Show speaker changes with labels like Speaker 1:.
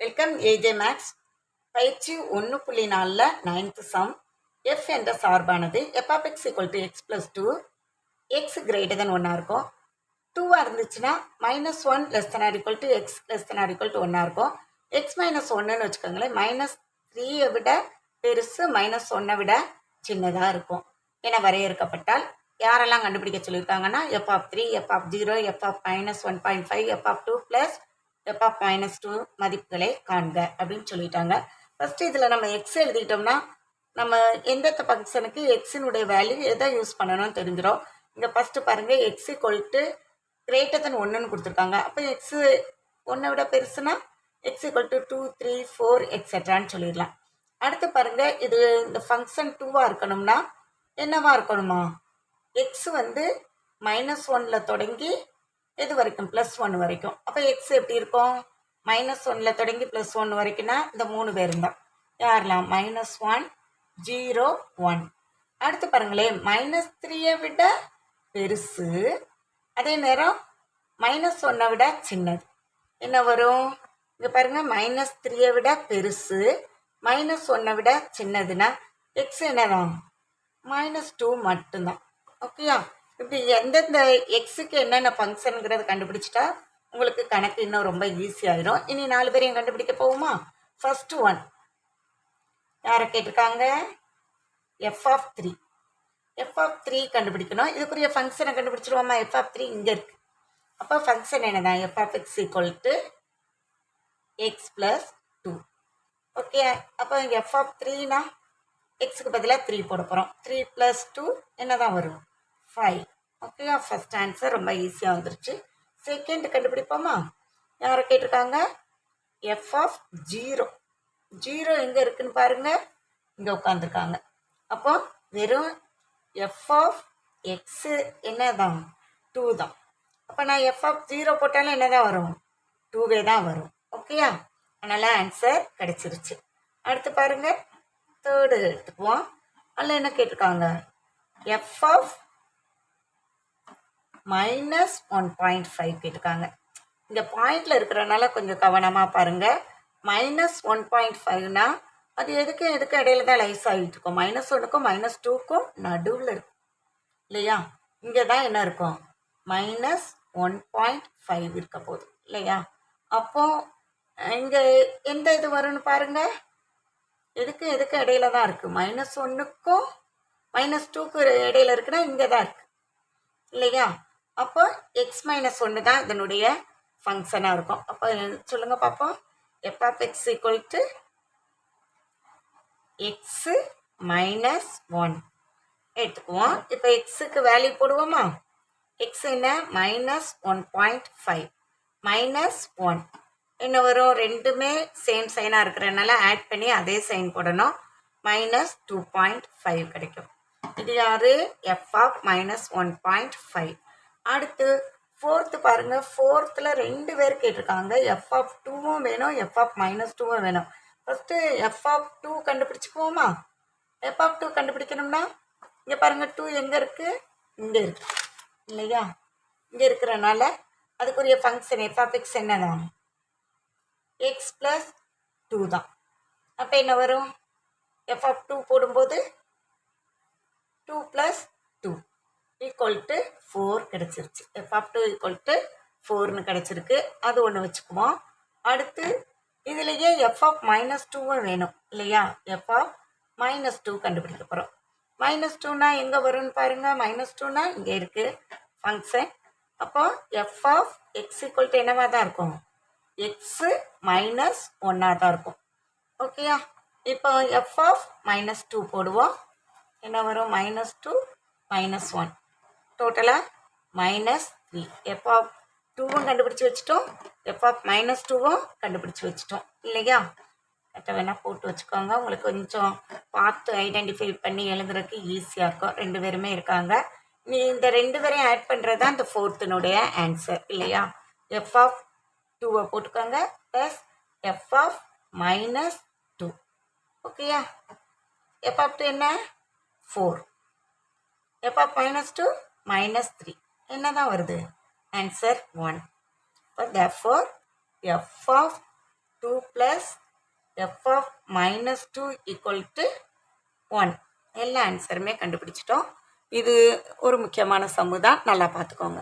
Speaker 1: Welcome AJ maths. பயிற்சி 1.4 9th some. F என்ற சார்பானது F X equal to X plus two X greater than ஒன்னாக இருக்கும். 2 இருந்துச்சுன்னா -1 less than or equal to X less than or equal to ஒன்னாக இருக்கும். X -1ன்னு வச்சுக்கோங்களேன். -3 விட பெருசு -1 விட சின்னதாக இருக்கும் என வரையறுக்கப்பட்டால் யாரெல்லாம் கண்டுபிடிக்க சொல்லியிருக்காங்கன்னா f(3), f(0), f(-1.5), f(2) + f(-2) மதிப்புகளை காண்க அப்படின்னு சொல்லிட்டாங்க. ஃபர்ஸ்ட் இதில் நம்ம எக்ஸ் எழுதிட்டோம்னா நம்ம எந்த ஃபங்க்ஷனுக்கு எக்ஸினுடைய வேல்யூ எதை யூஸ் பண்ணணும்னு தெரிஞ்சிடும். இங்கே ஃபஸ்ட்டு பாருங்கள், x equal to greater than 1ன்னு கொடுத்துருக்காங்க. அப்போ எக்ஸு 1 விட பெருசுனா எக்ஸ் ஈக்குவல் டு 2, 3, 4 எக்ஸெட்ரான்னு சொல்லிடலாம். அடுத்து பாருங்கள், இது இந்த ஃபங்க்ஷன் 2வாக இருக்கணும்னா என்னவா இருக்கணுமா? எக்ஸ் -1ல் தொடங்கி எது வரைக்கும் +1 வரைக்கும். அப்போ எக்ஸ் எப்படி இருக்கும்? -1ல் தொடங்கி +1 வரைக்கும்னா இந்த 3 பேர் தான் யாரெல்லாம் -1, 0, 1. அடுத்து பாருங்களேன், -3 விட பெருசு, அதே நேரம் -1 விட சின்னது. என்ன வரும்? இங்கே பாருங்கள், -3 விட பெருசு, -1 விட சின்னதுன்னா எக்ஸ் என்னதான் -2 மட்டும்தான். ஓகேயா? இப்படி எந்தெந்த எக்ஸுக்கு என்னென்ன ஃபங்க்ஷனுங்கிறத கண்டுபிடிச்சிட்டா உங்களுக்கு கணக்கு இன்னும் ரொம்ப ஈஸியாயிரும். இனி 4 பேரையும் கண்டுபிடிக்க போகுமா? ஃபர்ஸ்ட் ஒன் யாரை கேட்டிருக்காங்க? f(3). f(3) கண்டுபிடிக்கணும். இதுக்குரிய ஃபங்க்ஷனை கண்டுபிடிச்சிருவோமா? f(3) இங்கே இருக்கு. அப்போ ஃபங்க்ஷன் என்னதான்? f(x) = x + 2. ஓகே, அப்போ இங்கே f(3)னா எக்ஸுக்கு பதிலாக 3 போட போகிறோம். 3 + 2 என்ன தான் வரும்? 5. ஓகேயா? ஃபர்ஸ்ட் ஆன்சர் ரொம்ப ஈஸியாக வந்துருச்சு. செகண்ட் கண்டுபிடிப்போமா? யாரை கேட்டிருக்காங்க? f(0). 0 எங்கே இருக்குன்னு பாருங்க, இங்கே உட்காந்துருக்காங்க. அப்போ வெறும் f(x) என்னதான்? 2 தான். அப்போ நான் f(0) போட்டாலும் என்னதான் வரும்? 2வே தான் வரும். ஓகேயா? அதனால் ஆன்சர் கிடைச்சிருச்சு. அடுத்து பாருங்க, தேர்டு எடுத்துக்குவோம். அதில் என்ன கேட்டிருக்காங்க? f(-1.5) கேட்டிருக்காங்க. இங்கே பாயிண்டில் இருக்கிறனால கொஞ்சம் கவனமாக பாருங்கள். -1.5னா அது எதுக்கும் இடையில தான் லைஸ் ஆகிட்டு இருக்கும். -1க்கும் -2க்கும் நடுவில் இருக்கும் இல்லையா? இங்கே தான் என்ன இருக்கும்? -1.5 இருக்க போகுது இல்லையா? அப்போ இங்கே எந்த இது வரும்னு பாருங்கள். எதுக்கும் இடையில தான் இருக்குது. -1க்கும் -2க்கும் இடையில இருக்குன்னா இங்கே தான் இருக்குது இல்லையா? அப்போ x-1 தான் இதனுடைய ஃபங்க்ஷனாக இருக்கும். அப்போ சொல்லுங்கள் பார்ப்போம். f(x) = x-1 எடுத்துக்குவோம். இப்போ எக்ஸுக்கு வேல்யூ போடுவோமா? எக்ஸ் என்ன? -1.5 -1 என்ன வரும்? ரெண்டுமே சேம் சைனாக இருக்கிறதுனால ஆட் பண்ணி அதே சைன் போடணும். -2.5 கிடைக்கும். இது யாரு? f(-1.5). அடுத்து ஃபோர்த்து பாருங்க. ஃபோர்த்தில் 2 பேர் கேட்டிருக்காங்க. f(2)வும் வேணும், f(-2)வும் வேணும். First f(2) கண்டுபிடிச்சிக்குவோமா? f(2) கண்டுபிடிக்கணும்னா இங்கே பாருங்க, 2 எங்கே இருக்கு? இங்கே இருக்கு இல்லையா? இங்கே இருக்கிறனால அதுக்குரிய ஃபங்க்ஷன் f(x) என்னதான்? x + 2 தான். அப்போ என்ன வரும்? f(2) போடும்போது 2 + 2 = 4 கிடைச்சிருச்சு. f(2) = 4ன்னு கிடைச்சிருக்கு. அது ஒன்று வச்சுக்குவோம். அடுத்து இதுலேயே f(-2)வும் வேணும் இல்லையா? f(-2) கண்டுபிடிக்க போகிறோம். -2னா எங்கே வரும்னு பாருங்கள். -2னா இங்கே இருக்குது ஃபங்க்ஷன். அப்போ f(x) = என்னவா தான் இருக்கும்? x -1 தான் இருக்கும். ஓகேயா? இப்போ f(-2) போடுவோம். என்ன வரும்? -2 -1 டோட்டலாக -3. f(2)வும் கண்டுபிடிச்சி வச்சுட்டோம், f(-2)வும் கண்டுபிடிச்சி வச்சுட்டோம் இல்லையா? கரெக்டாக வேணால் போட்டு வச்சுக்கோங்க. உங்களுக்கு கொஞ்சம் பார்த்து ஐடென்டிஃபை பண்ணி எழுதுறதுக்கு ஈஸியாக இருக்கும். 2 பேருமே இருக்காங்க. நீ இந்த 2 பேரையும் ஆட் பண்ணுறது தான் இந்த ஃபோர்த்தினுடைய ஆன்சர் இல்லையா? f(2)வை போட்டுக்கோங்க ப்ளஸ் f(-2). ஓகேயா? f(2) என்ன? 4. f(-2) -3 என்ன தான் வருது? Answer 1. therefore f(2) 2 plus F of -2 equal to 1. எல்லா ஆன்சருமே கண்டுபிடிச்சிட்டோம். இது ஒரு முக்கியமான சம்மு தான், நல்லா பார்த்துக்கோங்க.